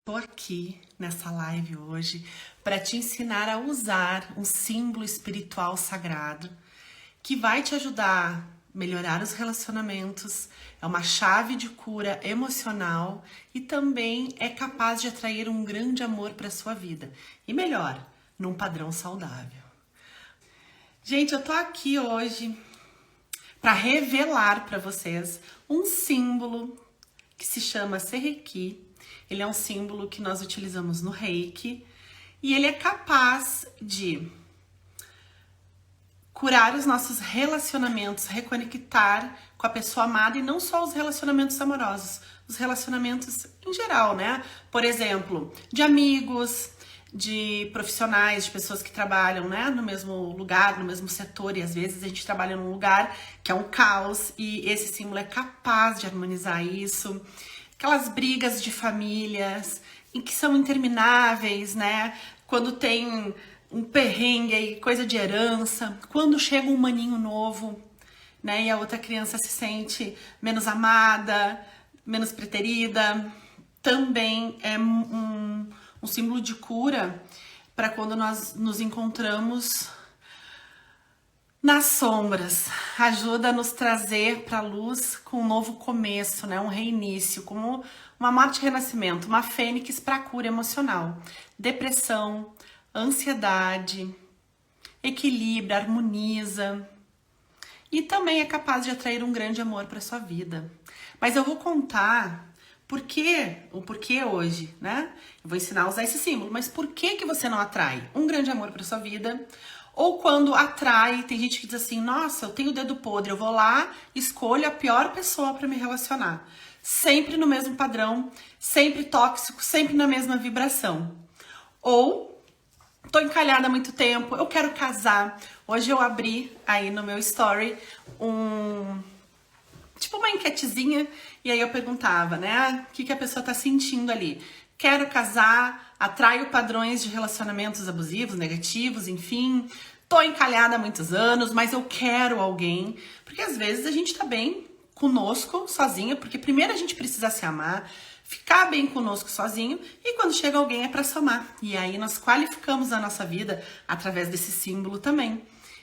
Tô aqui nessa live hoje para te ensinar a usar um símbolo espiritual sagrado que vai te ajudar a melhorar os relacionamentos, é uma chave de cura emocional e também é capaz de atrair um grande amor para sua vida. E melhor, num padrão saudável. Gente, eu tô aqui hoje para revelar para vocês um símbolo que se chama Serrequi. Ele é um símbolo que nós utilizamos no Reiki e ele é capaz de curar os nossos relacionamentos, reconectar com a pessoa amada e não só os relacionamentos amorosos, os relacionamentos em geral, né? Por exemplo, de amigos, de profissionais, de pessoas que trabalham, né, no mesmo lugar, no mesmo setor, e às vezes a gente trabalha num lugar que é um caos e esse símbolo é capaz de harmonizar isso. Aquelas brigas de famílias em que são intermináveis, né? Quando tem um perrengue aí, coisa de herança, quando chega um maninho novo, né? E a outra criança se sente menos amada, menos preterida, também é um símbolo de cura para quando nós nos encontramos nas sombras. Ajuda a nos trazer para a luz com um novo começo, né? Um reinício, como uma morte e renascimento, uma fênix para a cura emocional. Depressão, ansiedade, equilibra, harmoniza e também é capaz de atrair um grande amor para sua vida. Mas eu vou contar o porquê hoje, né? Eu vou ensinar a usar esse símbolo, mas por que você não atrai um grande amor para sua vida? Ou quando atrai, tem gente que diz assim, nossa, eu tenho o dedo podre, eu vou lá, escolho a pior pessoa para me relacionar. Sempre no mesmo padrão, sempre tóxico, sempre na mesma vibração. Ou, tô encalhada há muito tempo, eu quero casar. Hoje eu abri aí no meu story tipo uma enquetezinha, e aí eu perguntava, né, o que a pessoa tá sentindo ali. Quero casar, atraio padrões de relacionamentos abusivos, negativos, enfim. Tô encalhada há muitos anos, mas eu quero alguém. Porque às vezes a gente tá bem conosco, sozinha, porque primeiro a gente precisa se amar, ficar bem conosco sozinho, e quando chega alguém é pra somar. E aí nós qualificamos a nossa vida através desse símbolo também.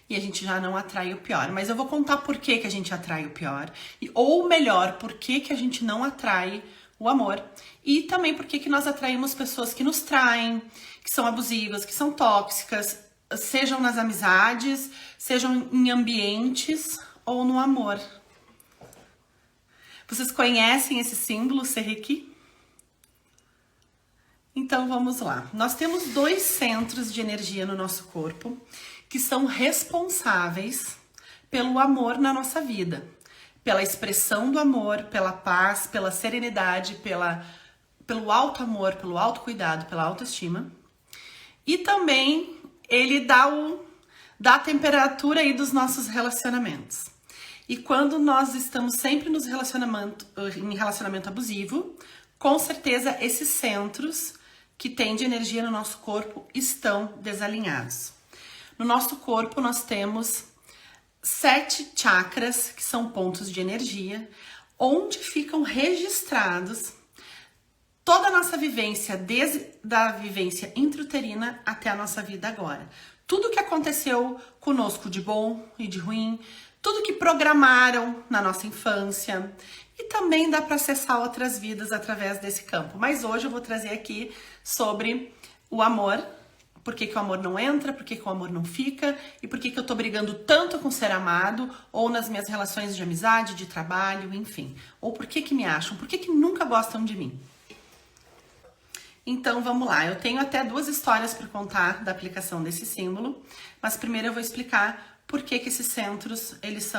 E a gente já não atrai o pior. Mas eu vou contar por que a gente atrai o pior. Ou melhor, por que a gente não atrai o amor. E também por que nós atraímos pessoas que nos traem, que são abusivas, que são tóxicas, sejam nas amizades, sejam em ambientes ou no amor. Vocês conhecem esse símbolo, Serrequi? Então vamos lá. Nós temos 2 centros de energia no nosso corpo que são responsáveis pelo amor na nossa vida. Pela expressão do amor, pela paz, pela serenidade, pelo alto amor, pelo autocuidado, pela autoestima. E também ele dá a temperatura aí dos nossos relacionamentos. E quando nós estamos sempre em relacionamento abusivo, com certeza esses centros que tem de energia no nosso corpo estão desalinhados. No nosso corpo nós temos 7 chakras, que são pontos de energia, onde ficam registrados toda a nossa vivência, desde a vivência intrauterina até a nossa vida agora. Tudo que aconteceu conosco de bom e de ruim, tudo que programaram na nossa infância, e também dá para acessar outras vidas através desse campo. Mas hoje eu vou trazer aqui sobre o amor, por que o amor não entra, por que o amor não fica, e por que eu tô brigando tanto com ser amado, ou nas minhas relações de amizade, de trabalho, enfim. Ou por que me acham, por que nunca gostam de mim. Então vamos lá, eu tenho até 2 histórias para contar da aplicação desse símbolo, mas primeiro eu vou explicar por que esses centros, eles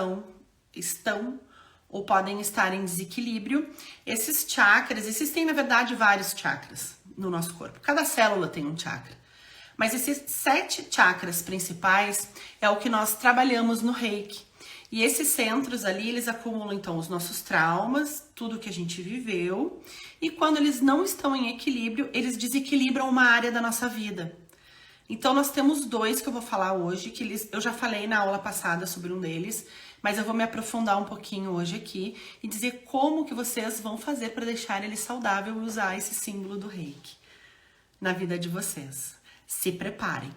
estão ou podem estar em desequilíbrio. Esses chakras, existem na verdade vários chakras no nosso corpo, cada célula tem um chakra. Mas esses 7 chakras principais é o que nós trabalhamos no Reiki. E esses centros ali, eles acumulam então os nossos traumas, tudo que a gente viveu. E quando eles não estão em equilíbrio, eles desequilibram uma área da nossa vida. Então nós temos 2 que eu vou falar hoje, eu já falei na aula passada sobre um deles, mas eu vou me aprofundar um pouquinho hoje aqui e dizer como que vocês vão fazer para deixar ele saudável e usar esse símbolo do Reiki na vida de vocês. Se preparem.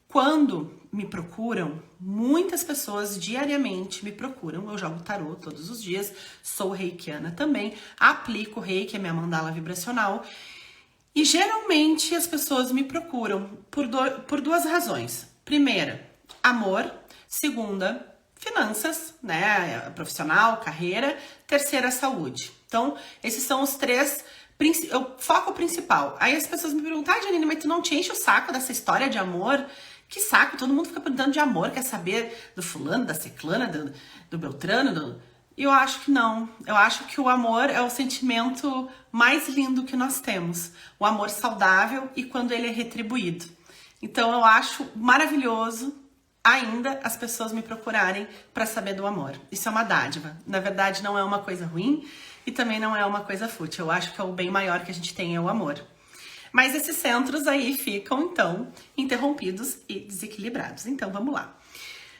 Quando me procuram, muitas pessoas diariamente me procuram, eu jogo tarô todos os dias, sou reikiana também, aplico reiki, a minha mandala vibracional, e geralmente as pessoas me procuram por duas razões. Primeira, amor. Segunda, finanças, né, profissional, carreira. Terceira, saúde. Então, esses são os três, o foco principal. Aí as pessoas me perguntam, Janine, mas tu não te enche o saco dessa história de amor? Que saco, todo mundo fica perguntando de amor, quer saber do fulano, da ciclana, do beltrano. E eu acho que não. Eu acho que o amor é o sentimento mais lindo que nós temos. O amor saudável e quando ele é retribuído. Então eu acho maravilhoso ainda as pessoas me procurarem para saber do amor. Isso é uma dádiva. Na verdade, não é uma coisa ruim e também não é uma coisa fútil. Eu acho que é o bem maior que a gente tem é o amor. Mas esses centros aí ficam, então, interrompidos e desequilibrados. Então, vamos lá.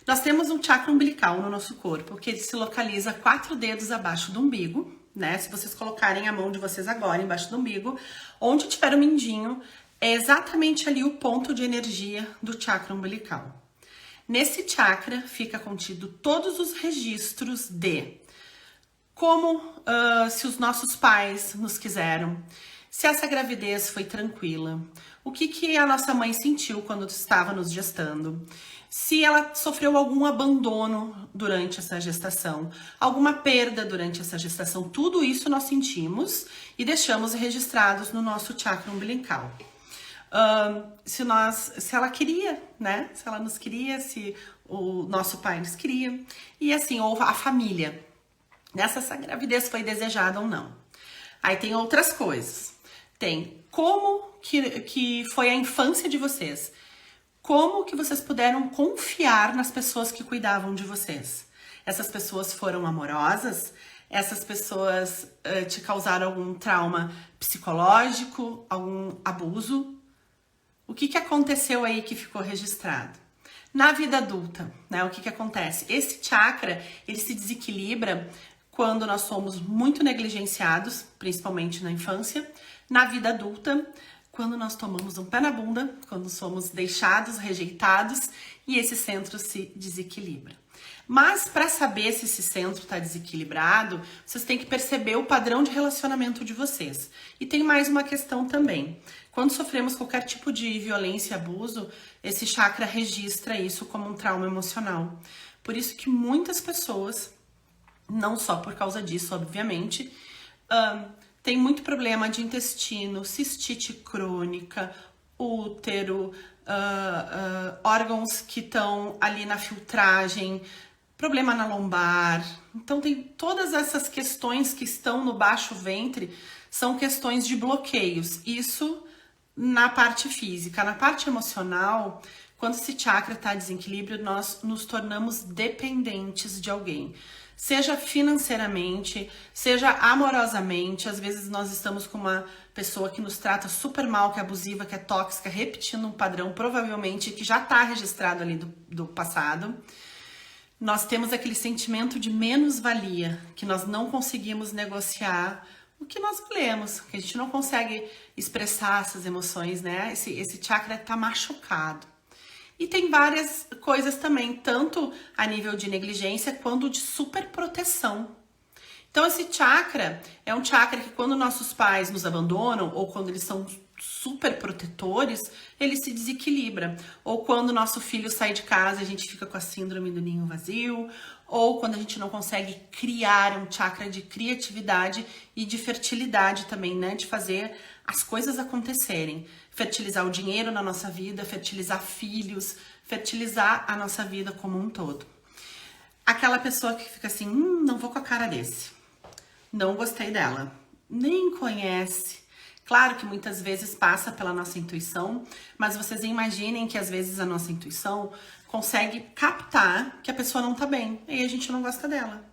Nós temos um chakra umbilical no nosso corpo, que ele se localiza 4 dedos abaixo do umbigo, né? Se vocês colocarem a mão de vocês agora embaixo do umbigo, onde tiver o mindinho, é exatamente ali o ponto de energia do chakra umbilical. Nesse chakra fica contido todos os registros de como se os nossos pais nos quiseram, se essa gravidez foi tranquila, o que a nossa mãe sentiu quando estava nos gestando, se ela sofreu algum abandono durante essa gestação, alguma perda durante essa gestação, tudo isso nós sentimos e deixamos registrados no nosso chakra umbilical. Se ela queria, né? Se ela nos queria, se o nosso pai nos queria, e assim, ou a família, nessa essa gravidez foi desejada ou não. Aí tem outras coisas. Tem como que foi a infância de vocês. Como que vocês puderam confiar nas pessoas que cuidavam de vocês. Essas pessoas foram amorosas? Essas pessoas te causaram algum trauma psicológico, algum abuso? O que aconteceu aí que ficou registrado? Na vida adulta, né, o que acontece? Esse chakra, ele se desequilibra quando nós somos muito negligenciados, principalmente na infância. Na vida adulta, quando nós tomamos um pé na bunda, quando somos deixados, rejeitados e esse centro se desequilibra. Mas para saber se esse centro está desequilibrado, vocês têm que perceber o padrão de relacionamento de vocês. E tem mais uma questão também. Quando sofremos qualquer tipo de violência e abuso, esse chakra registra isso como um trauma emocional. Por isso que muitas pessoas, não só por causa disso, obviamente, tem muito problema de intestino, cistite crônica, útero, órgãos que estão ali na filtragem, problema na lombar. Então tem todas essas questões que estão no baixo ventre, são questões de bloqueios. Isso na parte física. Na parte emocional, quando esse chakra está em desequilíbrio, nós nos tornamos dependentes de alguém. Seja financeiramente, seja amorosamente. Às vezes nós estamos com uma pessoa que nos trata super mal, que é abusiva, que é tóxica, repetindo um padrão, provavelmente, que já está registrado ali do passado. Nós temos aquele sentimento de menos-valia, que nós não conseguimos negociar o que nós valemos, que a gente não consegue expressar essas emoções, né? Esse chakra está machucado. E tem várias coisas também, tanto a nível de negligência quanto de superproteção. Então esse chakra é um chakra que quando nossos pais nos abandonam ou quando eles são super protetores, ele se desequilibra. Ou quando nosso filho sai de casa, a gente fica com a síndrome do ninho vazio, ou quando a gente não consegue criar um chakra de criatividade e de fertilidade também, né? De fazer as coisas acontecerem. Fertilizar o dinheiro na nossa vida, fertilizar filhos, fertilizar a nossa vida como um todo. Aquela pessoa que fica assim, não vou com a cara desse. Não gostei dela. Nem conhece. Claro que muitas vezes passa pela nossa intuição, mas vocês imaginem que às vezes a nossa intuição consegue captar que a pessoa não tá bem, e a gente não gosta dela.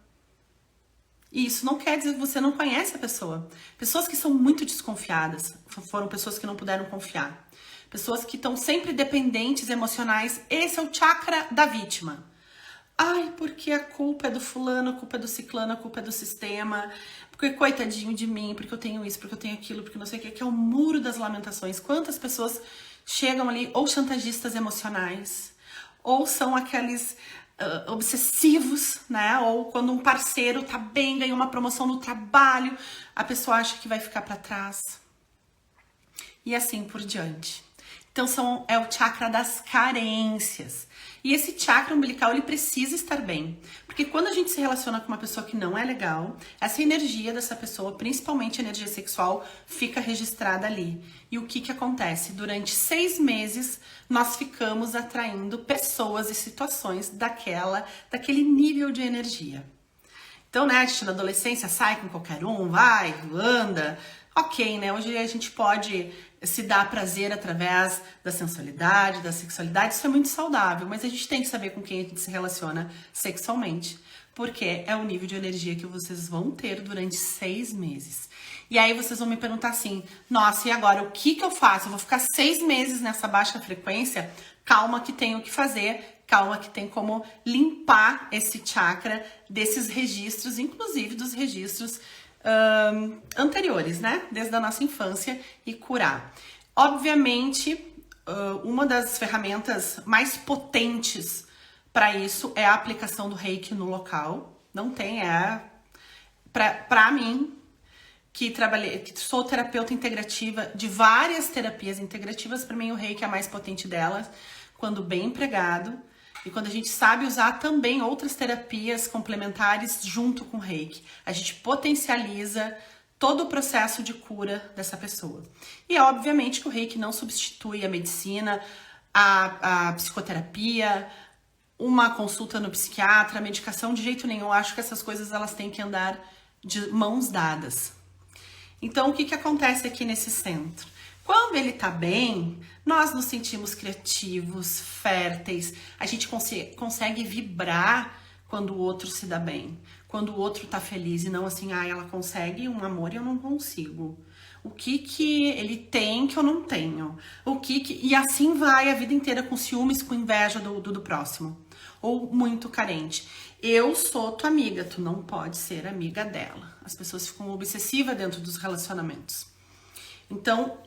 E isso não quer dizer que você não conhece a pessoa. Pessoas que são muito desconfiadas, foram pessoas que não puderam confiar. Pessoas que estão sempre dependentes emocionais, esse é o chakra da vítima. Ai, porque a culpa é do fulano, a culpa é do ciclano, a culpa é do sistema, porque coitadinho de mim, porque eu tenho isso, porque eu tenho aquilo, porque não sei o que é o muro das lamentações. Quantas pessoas chegam ali ou chantagistas emocionais, ou são aqueles obsessivos, né? Ou quando um parceiro tá bem, ganhou uma promoção no trabalho, a pessoa acha que vai ficar para trás. E assim por diante. Então é o chakra das carências. E esse chakra umbilical, ele precisa estar bem. Porque quando a gente se relaciona com uma pessoa que não é legal, essa energia dessa pessoa, principalmente a energia sexual, fica registrada ali. E o que acontece? Durante 6 meses, nós ficamos atraindo pessoas e situações daquele nível de energia. Então, né, a gente na adolescência sai com qualquer um, vai, anda. Ok, né? Hoje a gente pode se dar prazer através da sensualidade, da sexualidade, isso é muito saudável, mas a gente tem que saber com quem a gente se relaciona sexualmente, porque é o nível de energia que vocês vão ter durante 6 meses. E aí vocês vão me perguntar assim, nossa, e agora, o que eu faço? Eu vou ficar 6 meses nessa baixa frequência? Calma que tem o que fazer, calma que tem como limpar esse chakra desses registros, inclusive dos registros anteriores, né? Desde a nossa infância, e curar. Obviamente, uma das ferramentas mais potentes para isso é a aplicação do reiki no local. Não tem, para mim, que sou terapeuta integrativa de várias terapias integrativas, para mim o reiki é a mais potente delas, quando bem empregado. E quando a gente sabe usar também outras terapias complementares junto com o reiki, a gente potencializa todo o processo de cura dessa pessoa. E obviamente que o reiki não substitui a medicina, a psicoterapia, uma consulta no psiquiatra, a medicação de jeito nenhum. Eu acho que essas coisas elas têm que andar de mãos dadas. Então o que acontece aqui nesse centro? Quando ele tá bem, nós nos sentimos criativos, férteis, a gente consegue vibrar quando o outro se dá bem, quando o outro tá feliz, e não assim, ela consegue um amor e eu não consigo. O que ele tem que eu não tenho? E assim vai a vida inteira, com ciúmes, com inveja do próximo. Ou muito carente. Eu sou tua amiga, tu não pode ser amiga dela. As pessoas ficam obsessivas dentro dos relacionamentos. Então,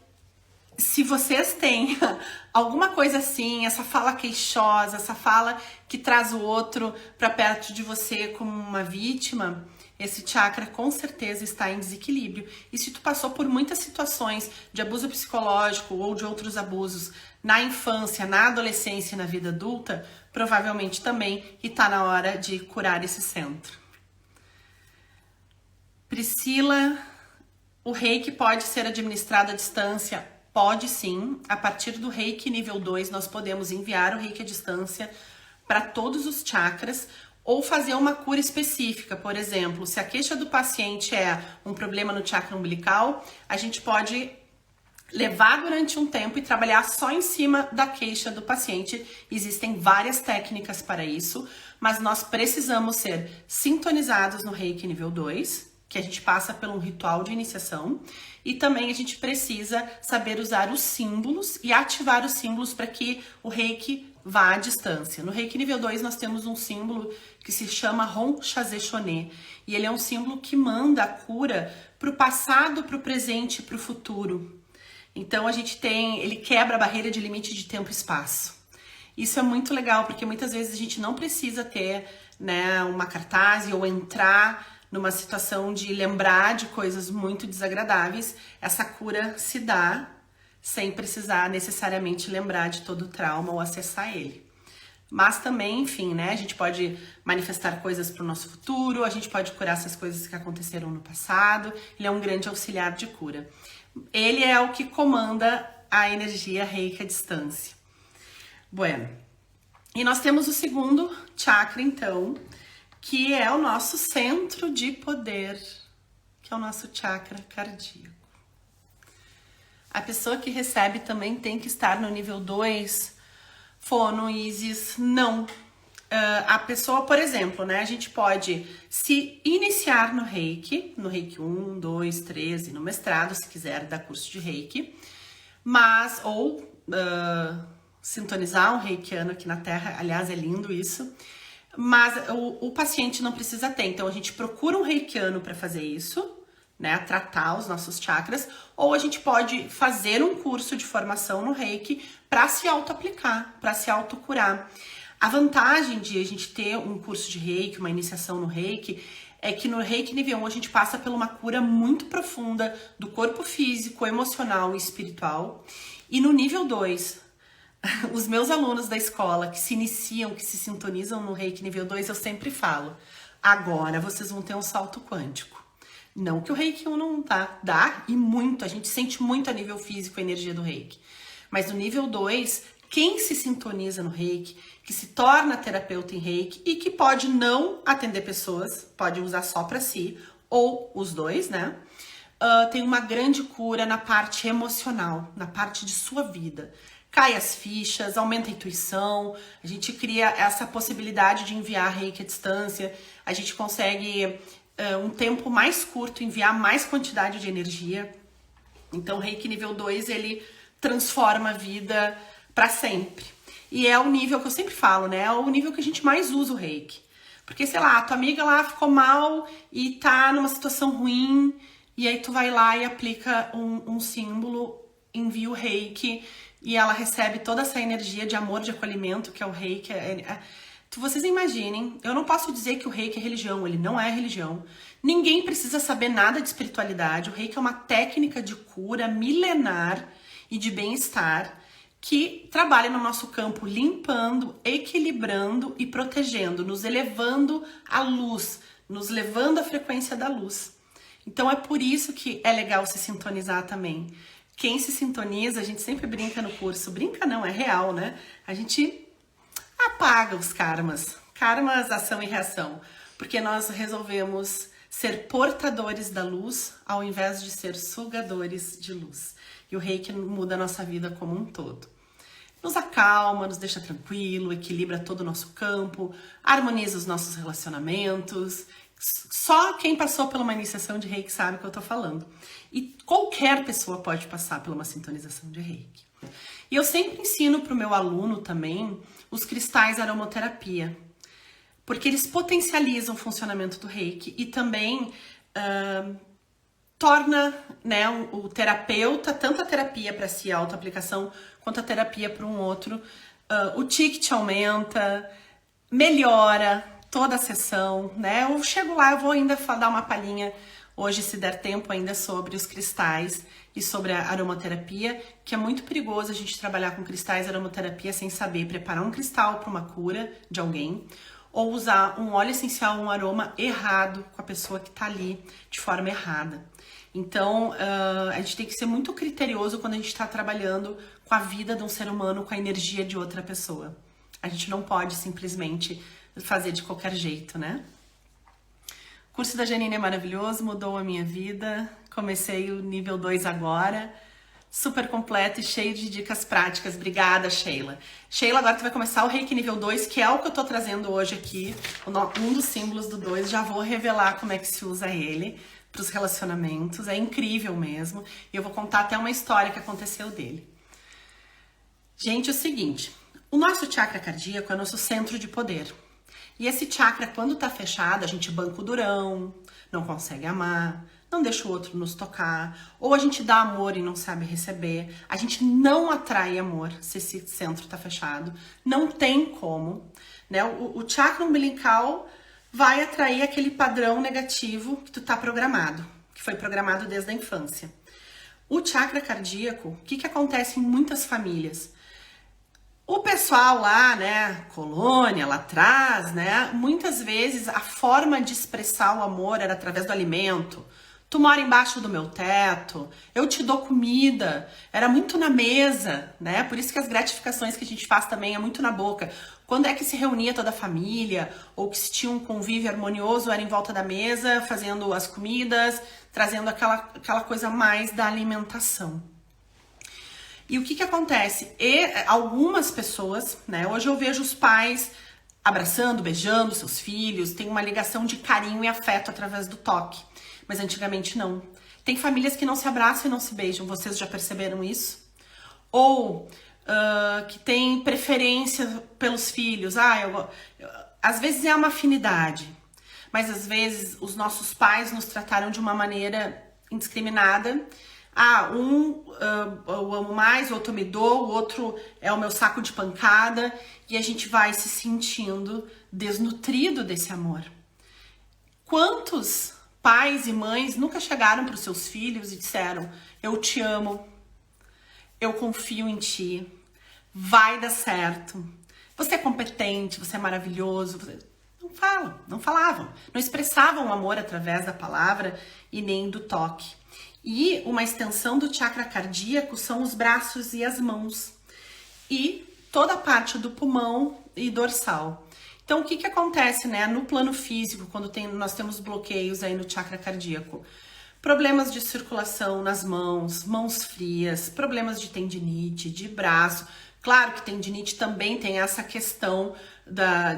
se vocês têm alguma coisa assim, essa fala queixosa, essa fala que traz o outro para perto de você como uma vítima, esse chakra com certeza está em desequilíbrio. E se tu passou por muitas situações de abuso psicológico ou de outros abusos na infância, na adolescência e na vida adulta, provavelmente também está na hora de curar esse centro. Priscila, o reiki pode ser administrado à distância? Pode sim. A partir do reiki nível 2, nós podemos enviar o reiki à distância para todos os chakras, ou fazer uma cura específica. Por exemplo, se a queixa do paciente é um problema no chakra umbilical, a gente pode levar durante um tempo e trabalhar só em cima da queixa do paciente. Existem várias técnicas para isso, mas nós precisamos ser sintonizados no reiki nível 2, que a gente passa por um ritual de iniciação, e também a gente precisa saber usar os símbolos e ativar os símbolos para que o reiki vá à distância. No reiki nível 2 nós temos um símbolo que se chama Ron Chazé Choné, e ele é um símbolo que manda a cura para o passado, para o presente e para o futuro. Então ele quebra a barreira de limite de tempo e espaço. Isso é muito legal, porque muitas vezes a gente não precisa ter, né, uma cartaz ou entrar numa situação de lembrar de coisas muito desagradáveis. Essa cura se dá sem precisar necessariamente lembrar de todo o trauma ou acessar ele. Mas também, enfim, né, a gente pode manifestar coisas para o nosso futuro, a gente pode curar essas coisas que aconteceram no passado. Ele é um grande auxiliar de cura. Ele é o que comanda a energia reiki à distância. Bueno, e nós temos o segundo chakra, então, que é o nosso centro de poder, que é o nosso chakra cardíaco. A pessoa que recebe também tem que estar no nível 2, fono, ísis, não. A pessoa, por exemplo, né, a gente pode se iniciar no reiki 1, 2, 3 e no mestrado, se quiser dar curso de reiki, ou sintonizar um reikiano aqui na Terra, aliás, é lindo isso. mas o paciente não precisa ter. Então a gente procura um reikiano para fazer isso, né, tratar os nossos chakras, ou a gente pode fazer um curso de formação no Reiki para se auto-aplicar, para se auto-curar. A vantagem de a gente ter um curso de Reiki, uma iniciação no Reiki, é que no Reiki nível 1 a gente passa por uma cura muito profunda do corpo físico, emocional e espiritual. E no nível 2, os meus alunos da escola que se iniciam, que se sintonizam no Reiki nível 2, eu sempre falo, agora vocês vão ter um salto quântico. Não que o Reiki 1 não dá e muito, a gente sente muito a nível físico a energia do Reiki. Mas no nível 2, quem se sintoniza no Reiki, que se torna terapeuta em Reiki e que pode não atender pessoas, pode usar só para si, ou os dois, né? Tem uma grande cura na parte emocional, na parte de sua vida. Cai as fichas, aumenta a intuição, a gente cria essa possibilidade de enviar Reiki à distância, a gente consegue um tempo mais curto, enviar mais quantidade de energia. Então, Reiki nível 2, ele transforma a vida para sempre. E é o nível que eu sempre falo, né? É o nível que a gente mais usa o Reiki. Porque, sei lá, a tua amiga lá ficou mal e tá numa situação ruim, e aí tu vai lá e aplica um símbolo, envia o Reiki, e ela recebe toda essa energia de amor, de acolhimento, que é o Reiki. Vocês imaginem, eu não posso dizer que o Reiki é religião, ele não é religião. Ninguém precisa saber nada de espiritualidade. O Reiki é uma técnica de cura milenar e de bem-estar que trabalha no nosso campo limpando, equilibrando e protegendo, nos elevando à luz, nos levando à frequência da luz. Então é por isso que é legal se sintonizar também. Quem se sintoniza, a gente sempre brinca no curso, brinca não, é real, né? A gente apaga os karmas, ação e reação, porque nós resolvemos ser portadores da luz ao invés de ser sugadores de luz. E o Reiki muda a nossa vida como um todo. Nos acalma, nos deixa tranquilo, equilibra todo o nosso campo, harmoniza os nossos relacionamentos. Só quem passou por uma iniciação de Reiki sabe o que eu tô falando. E qualquer pessoa pode passar por uma sintonização de Reiki. E eu sempre ensino para o meu aluno também os cristais aromaterapia, porque eles potencializam o funcionamento do Reiki e também torna, né, o terapeuta, tanto a terapia para si, a autoaplicação, quanto a terapia para um outro, o ticket aumenta, melhora toda a sessão, né? Eu chego lá, eu vou ainda dar uma palhinha hoje, se der tempo ainda, sobre os cristais e sobre a aromaterapia, que é muito perigoso a gente trabalhar com cristais aromaterapia sem saber preparar um cristal para uma cura de alguém, ou usar um óleo essencial, um aroma errado com a pessoa que tá ali de forma errada. Então, a gente tem que ser muito criterioso quando a gente está trabalhando com a vida de um ser humano, com a energia de outra pessoa. A gente não pode simplesmente fazer de qualquer jeito, né? O curso da Janine é maravilhoso, mudou a minha vida. Comecei o nível 2 agora. Super completo e cheio de dicas práticas. Obrigada, Sheila. Sheila, agora tu vai começar o Reiki nível 2, que é o que eu tô trazendo hoje aqui. Um dos símbolos do 2. Já vou revelar como é que se usa ele para os relacionamentos. É incrível mesmo. E eu vou contar até uma história que aconteceu dele. Gente, é o seguinte. O nosso chakra cardíaco é o nosso centro de poder. E esse chakra, quando tá fechado, a gente banca o durão, não consegue amar, não deixa o outro nos tocar, ou a gente dá amor e não sabe receber, a gente não atrai amor se esse centro tá fechado, não tem como, né? O chakra umbilical vai atrair aquele padrão negativo que tu tá programado, que foi programado desde a infância. O chakra cardíaco, o que acontece em muitas famílias? O pessoal lá, né, colônia, lá atrás, né, muitas vezes a forma de expressar o amor era através do alimento. Tu mora embaixo do meu teto, eu te dou comida, era muito na mesa, né, por isso que as gratificações que a gente faz também é muito na boca. Quando é que se reunia toda a família, ou que se tinha um convívio harmonioso, era em volta da mesa, fazendo as comidas, trazendo aquela coisa mais da alimentação. E o que acontece? Algumas pessoas, né? Hoje eu vejo os pais abraçando, beijando seus filhos, tem uma ligação de carinho e afeto através do toque. Mas antigamente não. Tem famílias que não se abraçam e não se beijam. Vocês já perceberam isso? Ou que tem preferência pelos filhos. às vezes é uma afinidade, mas às vezes os nossos pais nos trataram de uma maneira indiscriminada. Eu amo mais, o outro me dou, o outro é o meu saco de pancada, e a gente vai se sentindo desnutrido desse amor. Quantos pais e mães nunca chegaram para os seus filhos e disseram: eu te amo, eu confio em ti, vai dar certo, você é competente, você é maravilhoso. Não falavam, não expressavam o amor através da palavra e nem do toque. E uma extensão do chakra cardíaco são os braços e as mãos e toda a parte do pulmão e dorsal. Então, o que acontece, né, no plano físico, quando nós temos bloqueios aí no chakra cardíaco? Problemas de circulação nas mãos frias, problemas de tendinite, de braço. Claro que tendinite também tem essa questão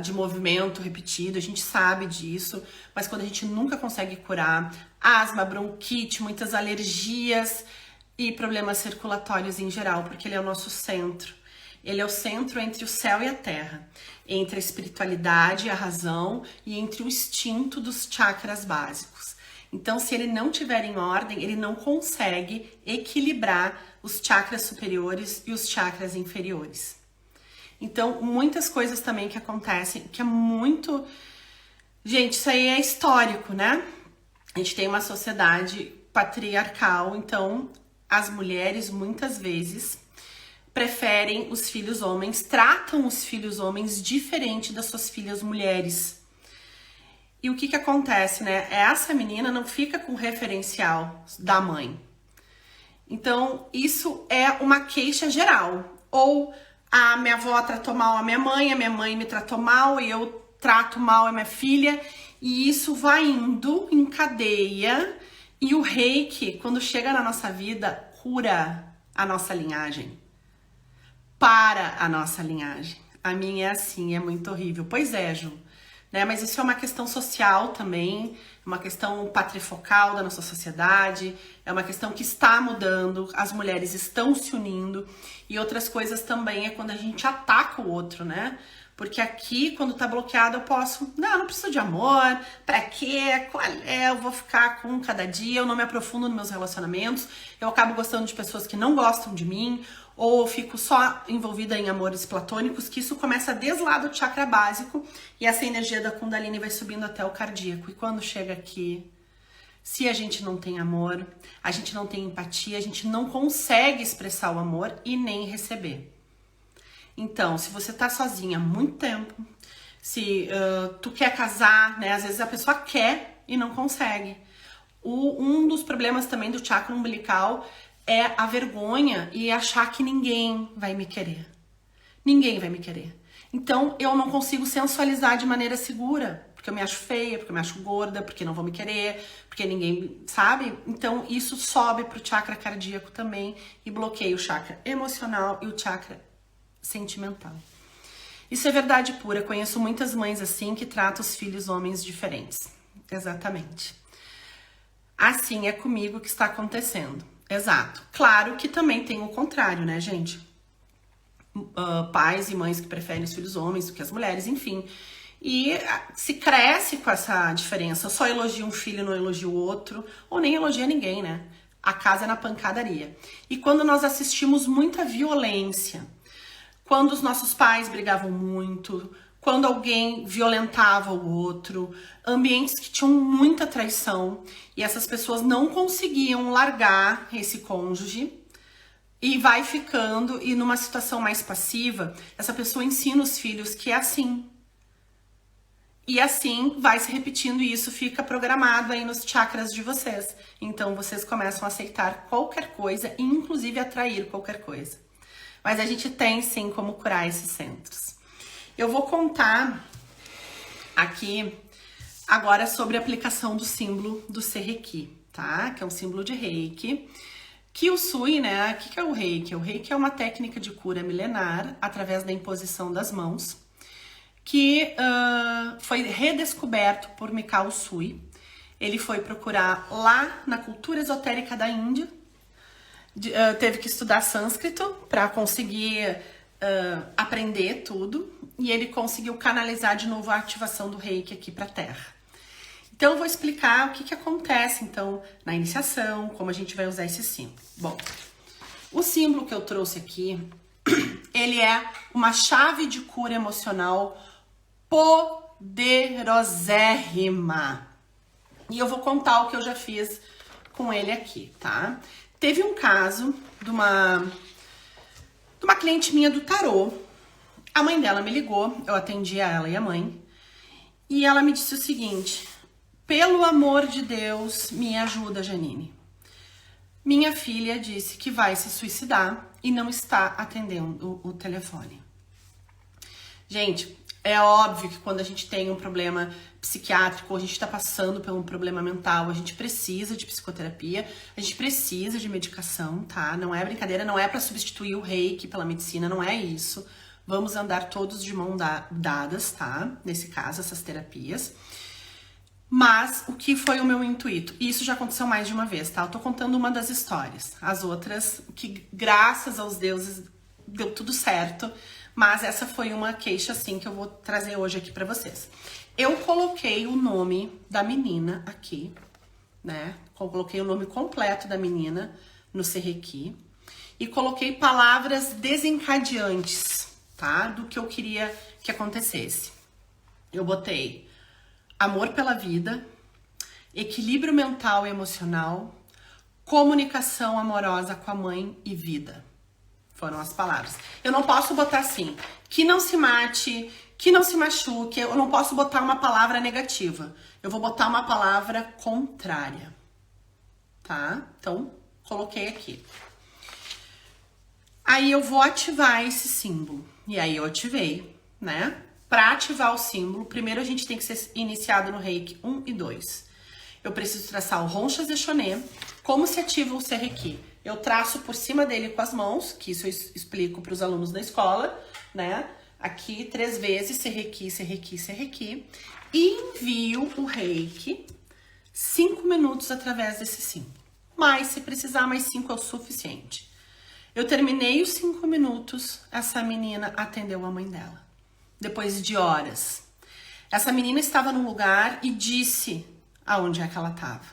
de movimento repetido, a gente sabe disso, mas quando a gente nunca consegue curar, asma, bronquite, muitas alergias e problemas circulatórios em geral, porque ele é o nosso centro. Ele é o centro entre o céu e a terra, entre a espiritualidade e a razão e entre o instinto dos chakras básicos. Então, se ele não tiver em ordem, ele não consegue equilibrar os chakras superiores e os chakras inferiores. Então, muitas coisas também que acontecem, que é muito... Gente, isso aí é histórico, né? A gente tem uma sociedade patriarcal, então as mulheres muitas vezes preferem os filhos homens, tratam os filhos homens diferente das suas filhas mulheres. E o que acontece, né? Essa menina não fica com o referencial da mãe. Então, isso é uma queixa geral. Ou a minha avó tratou mal a minha mãe me tratou mal e eu trato mal a minha filha. E isso vai indo em cadeia. E o reiki, quando chega na nossa vida, cura a nossa linhagem. Para a nossa linhagem. A minha é assim, é muito horrível. Pois é, Ju. Né? Mas isso é uma questão social também, uma questão patrifocal da nossa sociedade, é uma questão que está mudando, as mulheres estão se unindo, e outras coisas também é quando a gente ataca o outro, né? Porque aqui, quando tá bloqueado, eu posso, não preciso de amor, pra quê? Qual é? Eu vou ficar com cada dia, eu não me aprofundo nos meus relacionamentos, eu acabo gostando de pessoas que não gostam de mim, ou eu fico só envolvida em amores platônicos, que isso começa desde lá do chakra básico, e essa energia da Kundalini vai subindo até o cardíaco. E quando chega aqui, se a gente não tem amor, a gente não tem empatia, a gente não consegue expressar o amor e nem receber. Então, se você tá sozinha há muito tempo, se tu quer casar, né? Às vezes a pessoa quer e não consegue. Um dos problemas também do chakra umbilical é a vergonha e achar que ninguém vai me querer. Ninguém vai me querer. Então, eu não consigo sensualizar de maneira segura, porque eu me acho feia, porque eu me acho gorda, porque não vão me querer, porque ninguém sabe. Então, isso sobe pro chakra cardíaco também e bloqueia o chakra emocional e o chakra sentimental. Isso é verdade pura. Conheço muitas mães assim que tratam os filhos homens diferentes. Exatamente. Assim é comigo que está acontecendo. Exato. Claro que também tem o contrário, né, gente? Pais e mães que preferem os filhos homens do que as mulheres, enfim. E se cresce com essa diferença. Só elogia um filho, não elogia o outro, ou nem elogia ninguém, né? A casa é na pancadaria. E quando nós assistimos muita violência, quando os nossos pais brigavam muito, quando alguém violentava o outro, ambientes que tinham muita traição e essas pessoas não conseguiam largar esse cônjuge e vai ficando, e numa situação mais passiva, essa pessoa ensina os filhos que é assim. E assim vai se repetindo e isso fica programado aí nos chakras de vocês. Então vocês começam a aceitar qualquer coisa e inclusive atrair qualquer coisa. Mas a gente tem sim como curar esses centros. Eu vou contar aqui agora sobre a aplicação do símbolo do Serrequi, tá? Que é um símbolo de Reiki. Que o Sui, né? O que é o Reiki? O Reiki é uma técnica de cura milenar através da imposição das mãos, que foi redescoberto por Mikao Usui. Ele foi procurar lá na cultura esotérica da Índia, teve que estudar sânscrito para conseguir aprender tudo e ele conseguiu canalizar de novo a ativação do reiki aqui para a Terra. Então eu vou explicar o que acontece então na iniciação, como a gente vai usar esse símbolo. Bom, o símbolo que eu trouxe aqui, ele é uma chave de cura emocional poderosérrima. E eu vou contar o que eu já fiz com ele aqui, tá? Teve um caso de uma cliente minha do tarô. A mãe dela me ligou, eu atendi a ela e a mãe, e ela me disse o seguinte: pelo amor de Deus, me ajuda, Janine. Minha filha disse que vai se suicidar e não está atendendo o telefone. Gente, é óbvio que quando a gente tem um problema psiquiátrico, a gente está passando por um problema mental, a gente precisa de psicoterapia, a gente precisa de medicação, tá? Não é brincadeira, não é para substituir o reiki pela medicina, não é isso. Vamos andar todos de mão dadas, tá? Nesse caso, essas terapias. Mas o que foi o meu intuito? E isso já aconteceu mais de uma vez, tá? Eu tô contando uma das histórias. As outras, que graças aos deuses deu tudo certo, mas essa foi uma queixa, assim, que eu vou trazer hoje aqui pra vocês. Eu coloquei o nome da menina aqui, né? Coloquei o nome completo da menina no Serrequi e coloquei palavras desencadeantes, tá? Do que eu queria que acontecesse. Eu botei amor pela vida, equilíbrio mental e emocional, comunicação amorosa com a mãe e vida. Foram as palavras. Eu não posso botar assim, que não se mate, que não se machuque. Eu não posso botar uma palavra negativa. Eu vou botar uma palavra contrária. Tá? Então, coloquei aqui. Aí eu vou ativar esse símbolo. E aí eu ativei, né? Para ativar o símbolo, primeiro a gente tem que ser iniciado no Reiki 1 e 2. Eu preciso traçar o Ronchas de Choné. Como se ativa o Serrequi? Eu traço por cima dele com as mãos, que isso eu explico para os alunos da escola, né? Aqui 3 vezes, Serrequi, Serrequi, Serrequi. E envio o Reiki 5 minutos através desse símbolo. Mas, se precisar, mais 5 é o suficiente. Eu terminei os 5 minutos, essa menina atendeu a mãe dela. Depois de horas. Essa menina estava num lugar e disse aonde é que ela estava.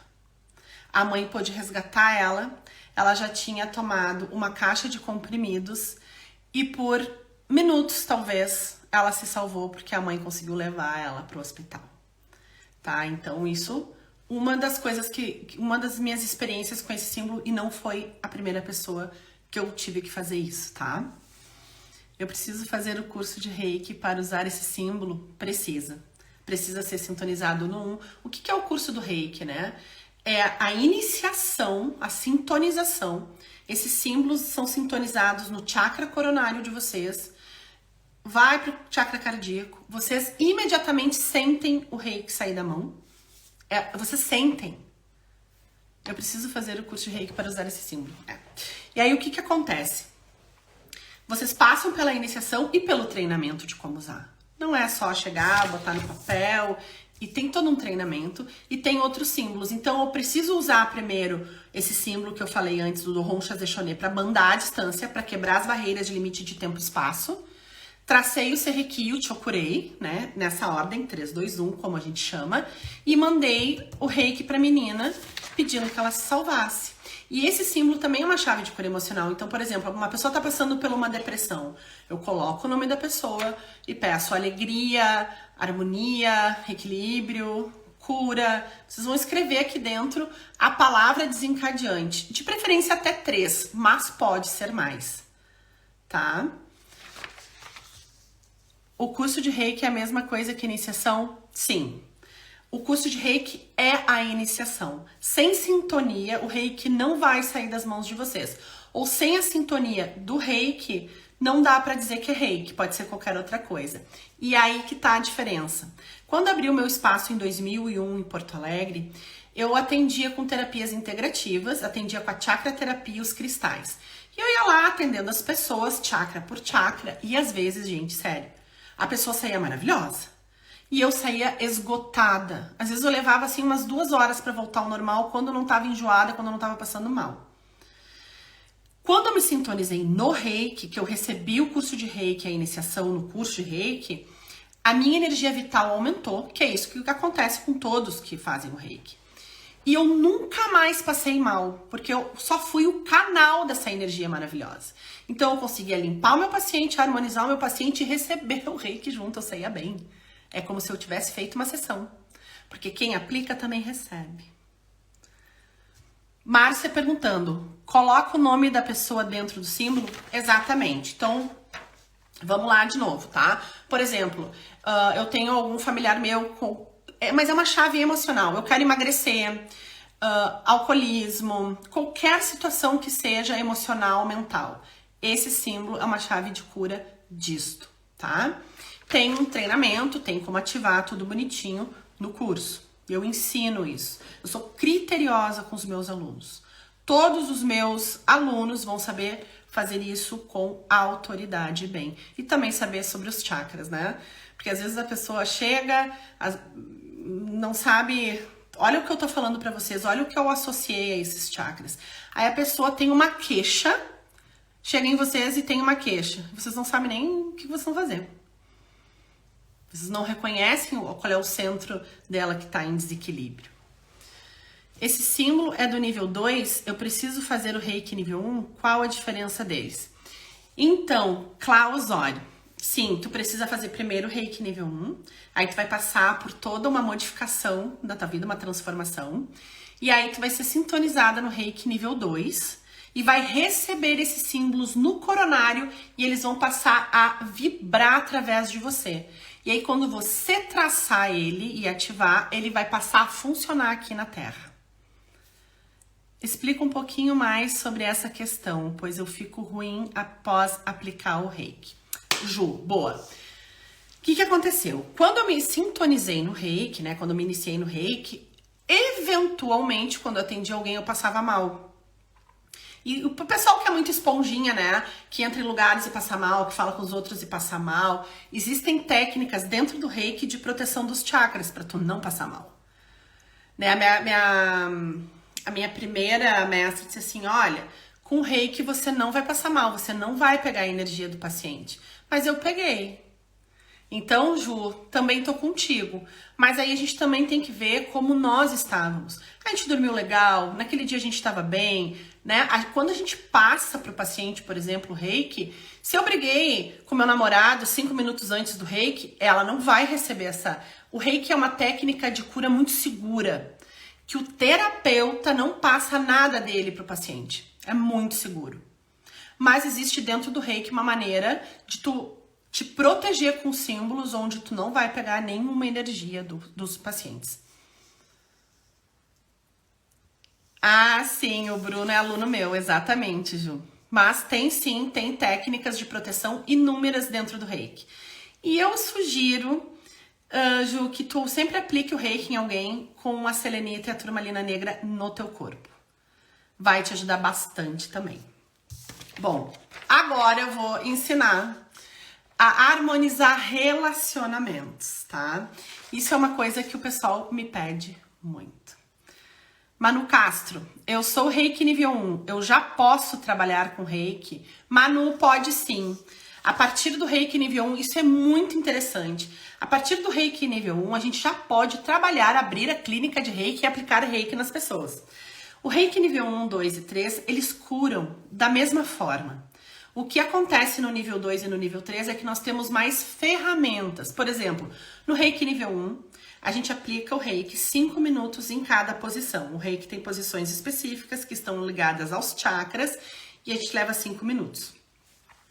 A mãe pôde resgatar ela. Ela já tinha tomado uma caixa de comprimidos e por minutos, talvez, ela se salvou porque a mãe conseguiu levar ela para o hospital. Tá? Então, isso, uma das minhas experiências com esse símbolo, e não foi a primeira pessoa que eu tive que fazer isso, tá? Eu preciso fazer o curso de Reiki para usar esse símbolo? Precisa ser sintonizado no 1. O que é o curso do Reiki, né? É a iniciação, a sintonização. Esses símbolos são sintonizados no chakra coronário de vocês. Vai pro chakra cardíaco. Vocês imediatamente sentem o Reiki sair da mão. Vocês sentem. Eu preciso fazer o curso de Reiki para usar esse símbolo. E aí, o que acontece? Vocês passam pela iniciação e pelo treinamento de como usar. Não é só chegar, botar no papel, e tem todo um treinamento e tem outros símbolos. Então eu preciso usar primeiro esse símbolo que eu falei antes do Ronchas de Choné para bandar a distância, para quebrar as barreiras de limite de tempo e espaço. Tracei o Serrequi e o Chokurei, né, nessa ordem, 3, 2, 1, como a gente chama, e mandei o Reiki pra menina pedindo que ela se salvasse. E esse símbolo também é uma chave de cura emocional. Então, por exemplo, uma pessoa está passando por uma depressão. Eu coloco o nome da pessoa e peço alegria, harmonia, equilíbrio, cura. Vocês vão escrever aqui dentro a palavra desencadeante. De preferência até 3, mas pode ser mais. Tá? O curso de Reiki é a mesma coisa que iniciação? Sim. O curso de Reiki é a iniciação. Sem sintonia, o Reiki não vai sair das mãos de vocês. Ou sem a sintonia do Reiki, não dá pra dizer que é Reiki, pode ser qualquer outra coisa. E aí que tá a diferença. Quando abri o meu espaço em 2001 em Porto Alegre, eu atendia com terapias integrativas, atendia com a chakra terapia e os cristais. E eu ia lá atendendo as pessoas, chakra por chakra, e às vezes, gente, sério, a pessoa saía maravilhosa. E eu saía esgotada. Às vezes eu levava assim umas 2 horas para voltar ao normal quando eu não tava enjoada, quando eu não tava passando mal. Quando eu me sintonizei no Reiki, que eu recebi o curso de Reiki, a iniciação no curso de Reiki, a minha energia vital aumentou, que é isso que acontece com todos que fazem o Reiki. E eu nunca mais passei mal, porque eu só fui o canal dessa energia maravilhosa. Então eu conseguia limpar o meu paciente, harmonizar o meu paciente e receber o Reiki junto, eu saía bem. É como se eu tivesse feito uma sessão, porque quem aplica também recebe. Márcia perguntando, coloca o nome da pessoa dentro do símbolo? Exatamente. Então, vamos lá de novo, tá? Por exemplo, eu tenho algum familiar meu com... mas é uma chave emocional. Eu quero emagrecer, alcoolismo, qualquer situação que seja emocional, mental. Esse símbolo é uma chave de cura disto, tá? Tem um treinamento, tem como ativar tudo bonitinho no curso. Eu ensino isso. Eu sou criteriosa com os meus alunos. Todos os meus alunos vão saber fazer isso com autoridade bem. E também saber sobre os chakras, né? Porque às vezes a pessoa chega, não sabe... Olha o que eu tô falando pra vocês, olha o que eu associei a esses chakras. Aí a pessoa tem uma queixa, chega em vocês e tem uma queixa. Vocês não sabem nem o que vocês vão fazer. Vocês não reconhecem qual é o centro dela que está em desequilíbrio. Esse símbolo é do nível 2, eu preciso fazer o Reiki nível 1, qual a diferença deles? Então, Clausório, sim, tu precisa fazer primeiro o Reiki nível 1, aí tu vai passar por toda uma modificação da tua vida, uma transformação, e aí tu vai ser sintonizada no Reiki nível 2, e vai receber esses símbolos no coronário, e eles vão passar a vibrar através de você. E aí, quando você traçar ele e ativar, ele vai passar a funcionar aqui na Terra. Explica um pouquinho mais sobre essa questão, pois eu fico ruim após aplicar o Reiki. Ju, boa. O que aconteceu? Quando eu me sintonizei no Reiki, né? Quando eu me iniciei no Reiki, eventualmente, quando eu atendi alguém, eu passava mal. E o pessoal que é muito esponjinha, né? Que entra em lugares e passa mal, que fala com os outros e passa mal. Existem técnicas dentro do Reiki de proteção dos chakras para tu não passar mal. Né? A minha primeira mestra disse assim, olha, com o Reiki você não vai passar mal, você não vai pegar a energia do paciente. Mas eu peguei. Então, Ju, também tô contigo. Mas aí a gente também tem que ver como nós estávamos. A gente dormiu legal, naquele dia a gente estava bem, né? Quando a gente passa pro paciente, por exemplo, o Reiki, se eu briguei com meu namorado 5 minutos antes do Reiki, ela não vai receber essa... O Reiki é uma técnica de cura muito segura, que o terapeuta não passa nada dele pro paciente. É muito seguro. Mas existe dentro do Reiki uma maneira de tu te proteger com símbolos onde tu não vai pegar nenhuma energia dos pacientes. Ah, sim, o Bruno é aluno meu, exatamente, Ju. Mas tem sim, tem técnicas de proteção inúmeras dentro do Reiki. E eu sugiro, Ju, que tu sempre aplique o Reiki em alguém com a selenita e a turmalina negra no teu corpo. Vai te ajudar bastante também. Bom, agora eu vou ensinar a harmonizar relacionamentos, tá? Isso é uma coisa que o pessoal me pede muito. Manu Castro, eu sou Reiki nível 1, eu já posso trabalhar com Reiki? Manu, pode sim. A partir do Reiki nível 1, isso é muito interessante. A partir do Reiki nível 1, a gente já pode trabalhar, abrir a clínica de Reiki e aplicar Reiki nas pessoas. O Reiki nível 1, 2 e 3, eles curam da mesma forma. O que acontece no nível 2 e no nível 3 é que nós temos mais ferramentas. Por exemplo, no Reiki nível 1, a gente aplica o Reiki 5 minutos em cada posição. O Reiki tem posições específicas que estão ligadas aos chakras e a gente leva 5 minutos.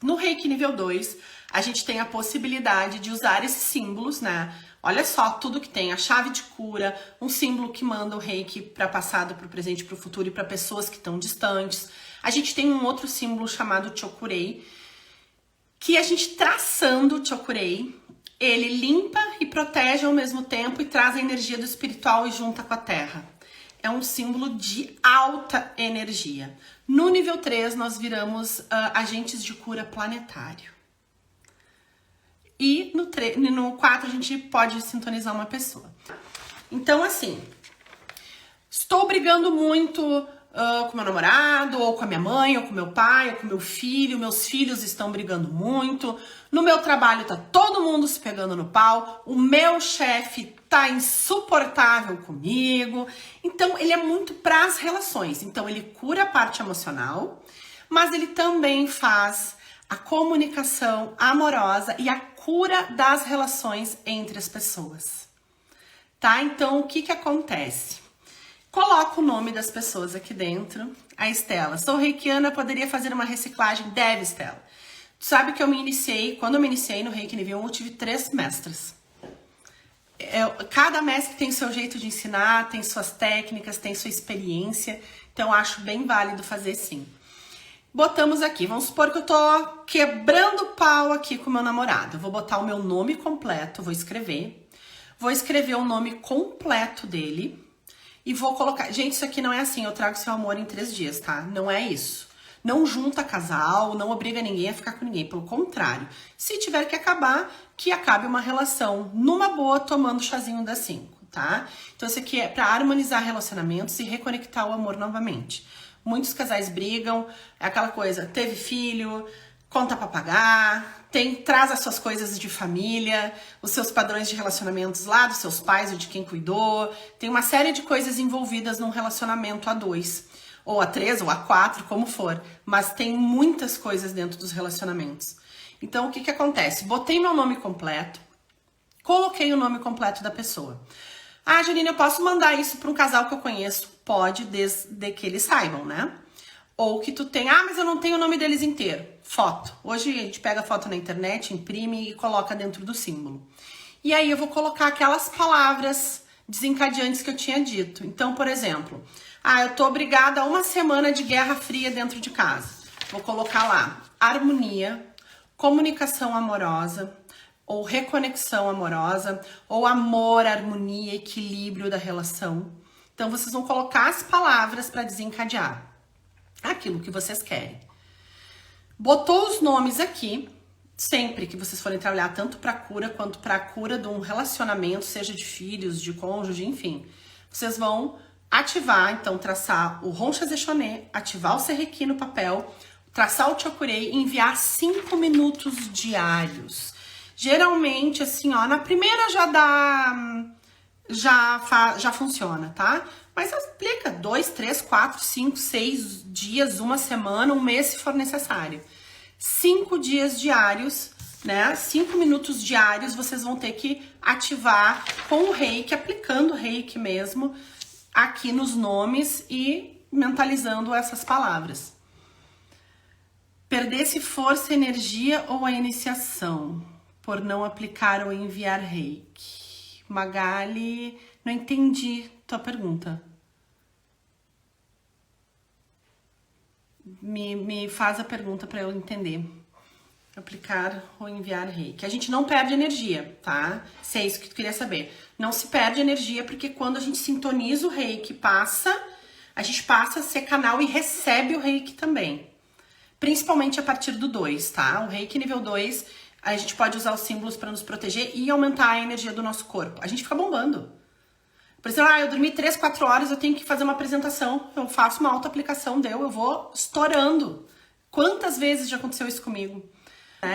No Reiki nível 2, a gente tem a possibilidade de usar esses símbolos, né? Olha só tudo que tem, a chave de cura, um símbolo que manda o Reiki para passado, para o presente, para o futuro e para pessoas que estão distantes. A gente tem um outro símbolo chamado Chokurei, que a gente traçando o Chokurei, ele limpa e protege ao mesmo tempo e traz a energia do espiritual e junta com a terra. É um símbolo de alta energia. No nível 3, nós viramos agentes de cura planetário. E no 4, a gente pode sintonizar uma pessoa. Então, assim, estou brigando muito... com meu namorado, ou com a minha mãe, ou com meu pai, ou com meu filho. Meus filhos estão brigando muito. No meu trabalho tá todo mundo se pegando no pau. O meu chefe tá insuportável comigo. Então, ele é muito para as relações. Então, ele cura a parte emocional, mas ele também faz a comunicação amorosa e a cura das relações entre as pessoas. Tá? Então, o que acontece? Coloca o nome das pessoas aqui dentro. A Estela. Sou reikiana, poderia fazer uma reciclagem? Deve, Estela. Tu sabe que quando eu me iniciei no Reiki nível 1, eu tive 3 mestres. Cada mestre tem o seu jeito de ensinar, tem suas técnicas, tem sua experiência. Então, eu acho bem válido fazer sim. Botamos aqui, vamos supor que eu tô quebrando pau aqui com meu namorado. Eu vou botar o meu nome completo, vou escrever o nome completo dele. E vou colocar... Gente, isso aqui não é assim, eu trago seu amor em 3 dias, tá? Não é isso. Não junta casal, não obriga ninguém a ficar com ninguém. Pelo contrário, se tiver que acabar, que acabe uma relação numa boa, tomando chazinho das 5, tá? Então, isso aqui é pra harmonizar relacionamentos e reconectar o amor novamente. Muitos casais brigam, é aquela coisa, teve filho... Conta pra pagar, traz as suas coisas de família, os seus padrões de relacionamentos lá dos seus pais ou de quem cuidou. Tem uma série de coisas envolvidas num relacionamento a 2, ou a 3, ou a 4, como for. Mas tem muitas coisas dentro dos relacionamentos. Então, o que acontece? Botei meu nome completo, coloquei o nome completo da pessoa. Ah, Janine, eu posso mandar isso para um casal que eu conheço? Pode, desde que eles saibam, né? Ou que tu tem, mas eu não tenho o nome deles inteiro. Foto. Hoje a gente pega a foto na internet, imprime e coloca dentro do símbolo. E aí eu vou colocar aquelas palavras desencadeantes que eu tinha dito. Então, por exemplo, eu tô obrigada a 1 semana de guerra fria dentro de casa. Vou colocar lá, harmonia, comunicação amorosa, ou reconexão amorosa, ou amor, harmonia, equilíbrio da relação. Então, vocês vão colocar as palavras para desencadear aquilo que vocês querem. Botou os nomes aqui, sempre que vocês forem trabalhar tanto para cura quanto para cura de um relacionamento, seja de filhos, de cônjuge, enfim. Vocês vão ativar, então traçar o Honsha Zechoné, ativar o Serrequi no papel, traçar o Chokurei e enviar 5 minutos diários. Geralmente, assim, na primeira já funciona, tá? Mas aplica 2, 3, 4, 5, 6 dias, 1 semana, 1 mês se for necessário. 5 dias diários, né? 5 minutos diários vocês vão ter que ativar com o Reiki, aplicando o Reiki mesmo, aqui nos nomes e mentalizando essas palavras. Perdesse força, energia ou a iniciação por não aplicar ou enviar Reiki. Magali, não entendi tua pergunta. Me faz a pergunta para eu entender. Aplicar ou enviar Reiki. A gente não perde energia, tá? Se é isso que tu queria saber. Não se perde energia porque quando a gente sintoniza o Reiki, a gente passa a ser canal e recebe o Reiki também. Principalmente a partir do 2, tá? O Reiki nível 2, a gente pode usar os símbolos para nos proteger e aumentar a energia do nosso corpo. A gente fica bombando. Por exemplo, eu dormi 3, 4 horas, eu tenho que fazer uma apresentação. Eu faço uma auto-aplicação, eu vou estourando. Quantas vezes já aconteceu isso comigo?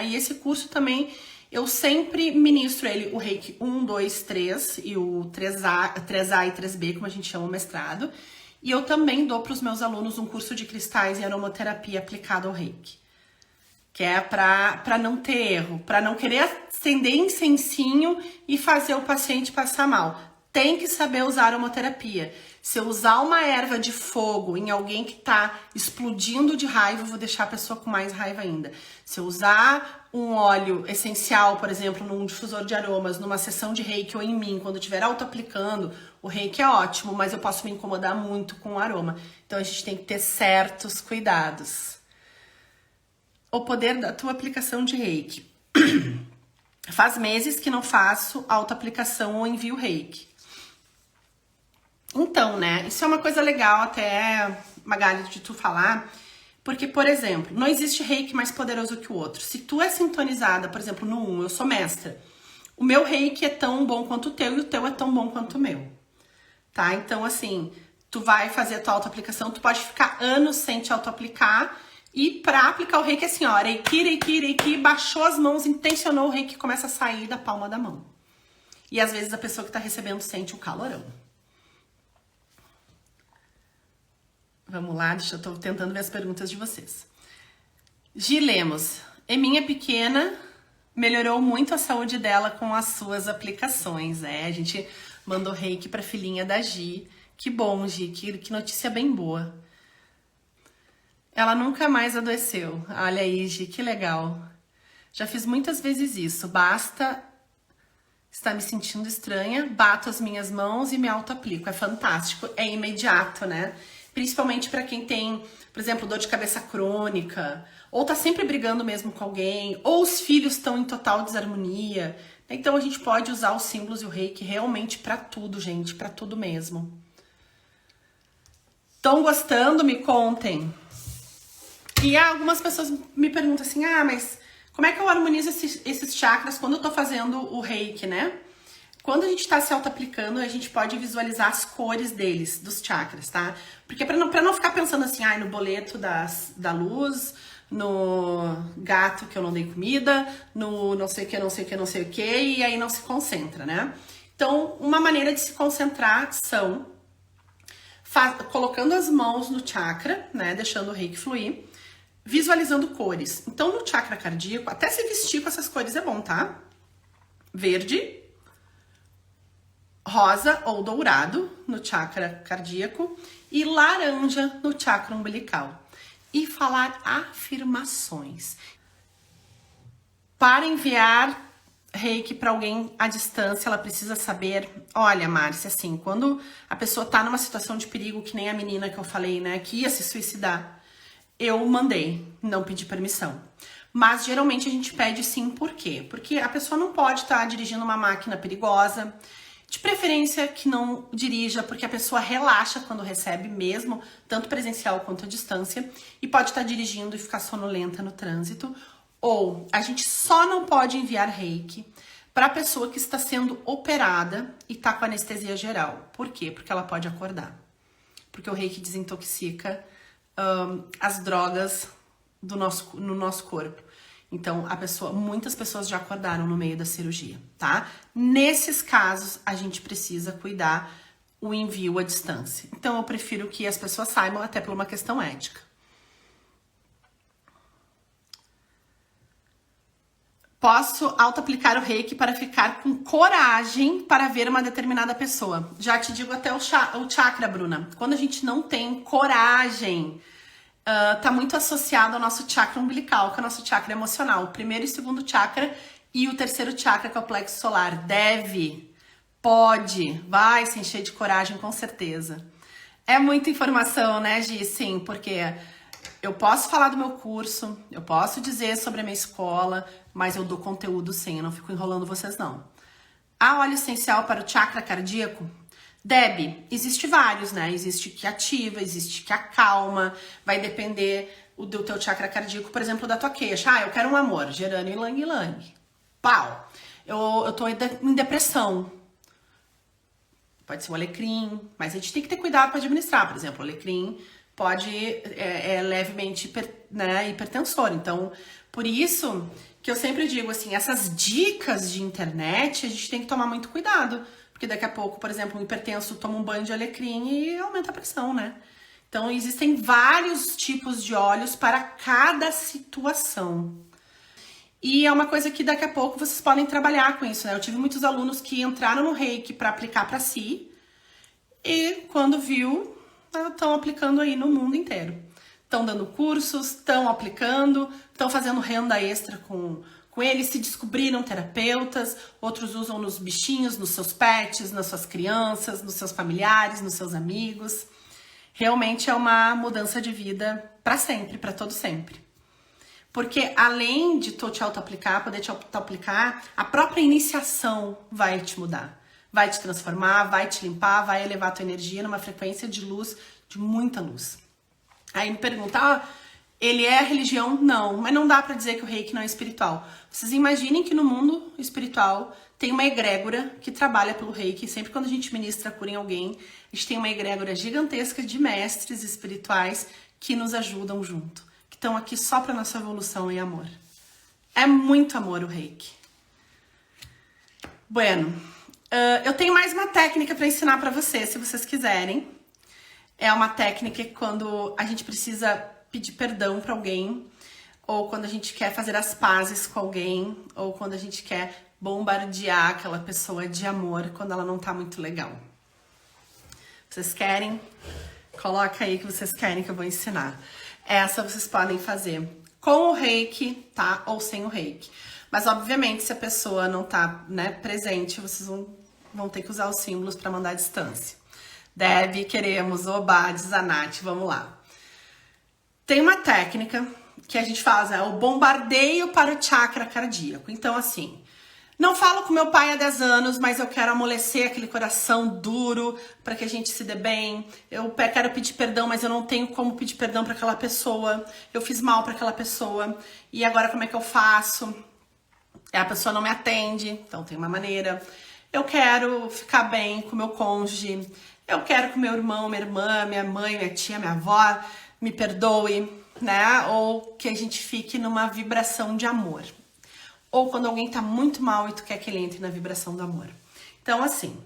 E esse curso também, eu sempre ministro ele, o Reiki 1, 2, 3 e o 3A e 3B, como a gente chama o mestrado. E eu também dou para os meus alunos um curso de cristais e aromaterapia aplicado ao Reiki. Que é para não ter erro, para não querer acender incensinho e fazer o paciente passar mal. Tem que saber usar aromaterapia. Se eu usar uma erva de fogo em alguém que tá explodindo de raiva, eu vou deixar a pessoa com mais raiva ainda. Se eu usar um óleo essencial, por exemplo, num difusor de aromas, numa sessão de Reiki ou em mim, quando eu estiver auto-aplicando, o Reiki é ótimo, mas eu posso me incomodar muito com o aroma. Então a gente tem que ter certos cuidados. O poder da tua aplicação de Reiki. Faz meses que não faço auto-aplicação ou envio Reiki. Então, né, isso é uma coisa legal até, Magali, de tu falar, porque, por exemplo, não existe Reiki mais poderoso que o outro. Se tu é sintonizada, por exemplo, no 1, eu sou mestra, o meu Reiki é tão bom quanto o teu e o teu é tão bom quanto o meu, tá? Então, assim, tu vai fazer a tua autoaplicação, tu pode ficar anos sem te autoaplicar. E pra aplicar o reiki, assim, ó, reiki, baixou as mãos, intencionou, o reiki começa a sair da palma da mão. E às vezes a pessoa que tá recebendo sente o calorão. Vamos lá, eu tô tentando ver as perguntas de vocês. Gi Lemos, Eminha pequena melhorou muito a saúde dela com as suas aplicações. A gente mandou reiki pra filhinha da Gi. Que bom, Gi, que notícia bem boa. Ela nunca mais adoeceu. Olha aí, Gi, que legal. Já fiz muitas vezes isso. Basta estar me sentindo estranha, bato as minhas mãos e me auto-aplico. É fantástico, é imediato, né? Principalmente para quem tem, por exemplo, dor de cabeça crônica, ou tá sempre brigando mesmo com alguém, ou os filhos estão em total desarmonia. Então a gente pode usar os símbolos e o reiki realmente para tudo, gente, para tudo mesmo. Estão gostando? Me contem. E algumas pessoas me perguntam assim, mas como é que eu harmonizo esses chakras quando eu tô fazendo o reiki, né? Quando a gente tá se auto-aplicando, a gente pode visualizar as cores deles, dos chakras, tá? Porque pra não ficar pensando assim, no boleto da luz, no gato que eu não dei comida, no não sei o que, e aí não se concentra, né? Então, uma maneira de se concentrar são colocando as mãos no chakra, né? Deixando o reiki fluir. Visualizando cores. Então, no chakra cardíaco, até se vestir com essas cores é bom, tá? Verde, rosa ou dourado no chakra cardíaco e laranja no chakra umbilical. E falar afirmações. Para enviar reiki para alguém à distância, ela precisa saber, olha, Márcia, assim, quando a pessoa tá numa situação de perigo, que nem a menina que eu falei, né, que ia se suicidar, eu mandei, não pedi permissão. Mas geralmente a gente pede sim, por quê? Porque a pessoa não pode estar dirigindo uma máquina perigosa, de preferência que não dirija, porque a pessoa relaxa quando recebe mesmo, tanto presencial quanto à distância, e pode estar dirigindo e ficar sonolenta no trânsito. Ou a gente só não pode enviar reiki para a pessoa que está sendo operada e está com anestesia geral. Por quê? Porque ela pode acordar. Porque o reiki desintoxica as drogas no nosso corpo. Então, muitas pessoas já acordaram no meio da cirurgia, tá? Nesses casos, a gente precisa cuidar o envio à distância. Então, eu prefiro que as pessoas saibam, até por uma questão ética. Posso auto-aplicar o reiki para ficar com coragem para ver uma determinada pessoa. Já te digo até o chakra, Bruna. Quando a gente não tem coragem, tá muito associado ao nosso chakra umbilical, que é o nosso chakra emocional. O primeiro e segundo chakra e o terceiro chakra, que é o plexo solar. Pode, vai se encher de coragem, com certeza. É muita informação, né, Gi? Sim, porque eu posso falar do meu curso, eu posso dizer sobre a minha escola, mas eu dou conteúdo sim, eu não fico enrolando vocês, não. A óleo essencial para o chakra cardíaco? Deb, existe vários, né? Existe que ativa, existe que acalma, vai depender do teu chakra cardíaco, por exemplo, da tua queixa. Eu quero um amor, gerânio e ylang. Pau! Eu tô em depressão. Pode ser um alecrim, mas a gente tem que ter cuidado para administrar. Por exemplo, o alecrim pode levemente hipertensor. Então, por isso que eu sempre digo assim, essas dicas de internet, a gente tem que tomar muito cuidado. Porque daqui a pouco, por exemplo, um hipertenso toma um banho de alecrim e aumenta a pressão, né? Então, existem vários tipos de óleos para cada situação. E é uma coisa que daqui a pouco vocês podem trabalhar com isso, né? Eu tive muitos alunos que entraram no reiki para aplicar para si e quando viu, estão aplicando aí no mundo inteiro. Estão dando cursos, estão aplicando, estão fazendo renda extra com eles, se descobriram terapeutas, outros usam nos bichinhos, nos seus pets, nas suas crianças, nos seus familiares, nos seus amigos. Realmente é uma mudança de vida para sempre, para todo sempre. Porque além de tu te auto-aplicar, poder te auto-aplicar, a própria iniciação vai te mudar. Vai te transformar, vai te limpar, vai elevar a tua energia numa frequência de luz, de muita luz. Aí me pergunta, Ele é religião? Não, mas não dá pra dizer que o reiki não é espiritual. Vocês imaginem que no mundo espiritual tem uma egrégora que trabalha pelo reiki. Sempre quando a gente ministra a cura em alguém, a gente tem uma egrégora gigantesca de mestres espirituais que nos ajudam junto, que estão aqui só pra nossa evolução e amor. É muito amor o reiki. Bueno, eu tenho mais uma técnica pra ensinar pra vocês, se vocês quiserem. É uma técnica que quando a gente precisa pedir perdão pra alguém, ou quando a gente quer fazer as pazes com alguém, ou quando a gente quer bombardear aquela pessoa de amor quando ela não tá muito legal. Vocês querem? Coloca aí que vocês querem que eu vou ensinar. Essa vocês podem fazer com o reiki, tá? Ou sem o reiki. Mas, obviamente, se a pessoa não tá, né, presente, vocês vão ter que usar os símbolos pra mandar a distância. Deb, queremos, oba, diz a Nath, vamos lá. Tem uma técnica que a gente faz, é o bombardeio para o chakra cardíaco. Então, assim, não falo com meu pai há 10 anos, mas eu quero amolecer aquele coração duro para que a gente se dê bem. Eu quero pedir perdão, mas eu não tenho como pedir perdão para aquela pessoa. Eu fiz mal para aquela pessoa. E agora como é que eu faço? A pessoa não me atende, então tem uma maneira. Eu quero ficar bem com meu cônjuge. Eu quero que meu irmão, minha irmã, minha mãe, minha tia, minha avó me perdoe, né? Ou que a gente fique numa vibração de amor. Ou quando alguém tá muito mal e tu quer que ele entre na vibração do amor. Então, assim,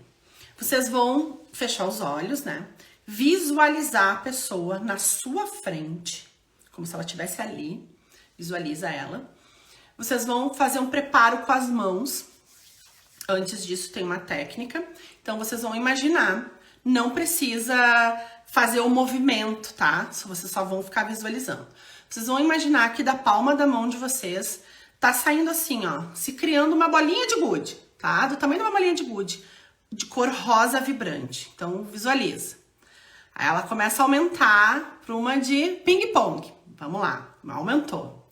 vocês vão fechar os olhos, né? Visualizar a pessoa na sua frente, como se ela estivesse ali. Visualiza ela. Vocês vão fazer um preparo com as mãos. Antes disso, tem uma técnica. Então, vocês vão imaginar. Não precisa fazer o movimento, tá? Vocês só vão ficar visualizando. Vocês vão imaginar que da palma da mão de vocês tá saindo assim, ó, se criando uma bolinha de gude, tá? Do tamanho de uma bolinha de gude, de cor rosa vibrante. Então, visualiza. Aí ela começa a aumentar para uma de ping-pong. Vamos lá, aumentou.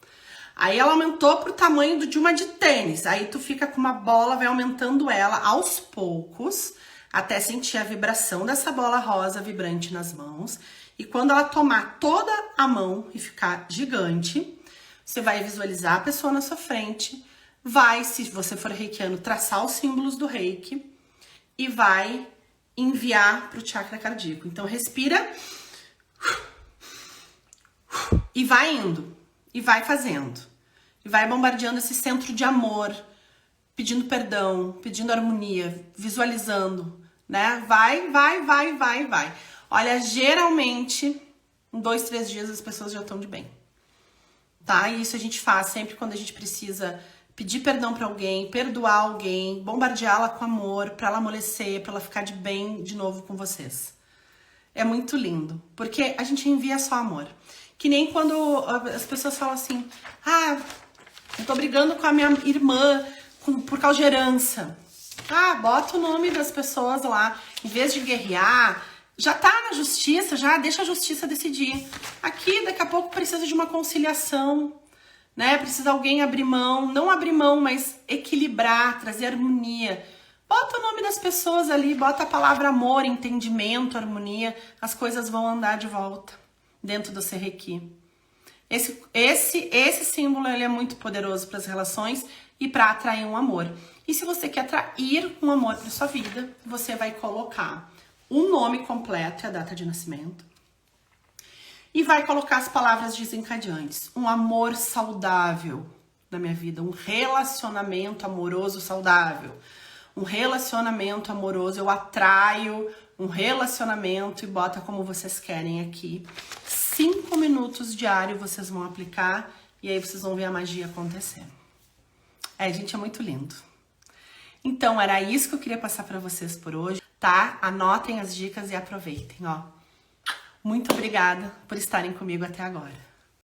Aí ela aumentou pro tamanho de uma de tênis. Aí tu fica com uma bola, vai aumentando ela aos poucos, até sentir a vibração dessa bola rosa vibrante nas mãos. E quando ela tomar toda a mão e ficar gigante, você vai visualizar a pessoa na sua frente, vai, se você for reikiano, traçar os símbolos do reiki e vai enviar para o chakra cardíaco. Então, respira e vai indo, e vai fazendo. E vai bombardeando esse centro de amor, pedindo perdão, pedindo harmonia, visualizando, né? Vai. Olha, geralmente, em 2, 3 dias as pessoas já estão de bem. Tá? E isso a gente faz sempre quando a gente precisa pedir perdão pra alguém, perdoar alguém, bombardeá-la com amor, pra ela amolecer, pra ela ficar de bem de novo com vocês. É muito lindo, porque a gente envia só amor. Que nem quando as pessoas falam assim, eu tô brigando com a minha irmã por causa de herança. Bota o nome das pessoas lá, em vez de guerrear, já tá na justiça, já deixa a justiça decidir. Aqui, daqui a pouco, precisa de uma conciliação, né? Precisa alguém abrir mão, não abrir mão, mas equilibrar, trazer harmonia. Bota o nome das pessoas ali, bota a palavra amor, entendimento, harmonia, as coisas vão andar de volta dentro do Reiki. Esse símbolo ele é muito poderoso para as relações e para atrair um amor. E se você quer atrair um amor para sua vida, você vai colocar o nome completo e a data de nascimento. E vai colocar as palavras desencadeantes. Um amor saudável na minha vida. Um relacionamento amoroso saudável. Um relacionamento amoroso, eu atraio um relacionamento e bota como vocês querem aqui. 5 minutos diário vocês vão aplicar e aí vocês vão ver a magia acontecer. Gente, é muito lindo. Então, era isso que eu queria passar para vocês por hoje, tá? Anotem as dicas e aproveitem, ó. Muito obrigada por estarem comigo até agora.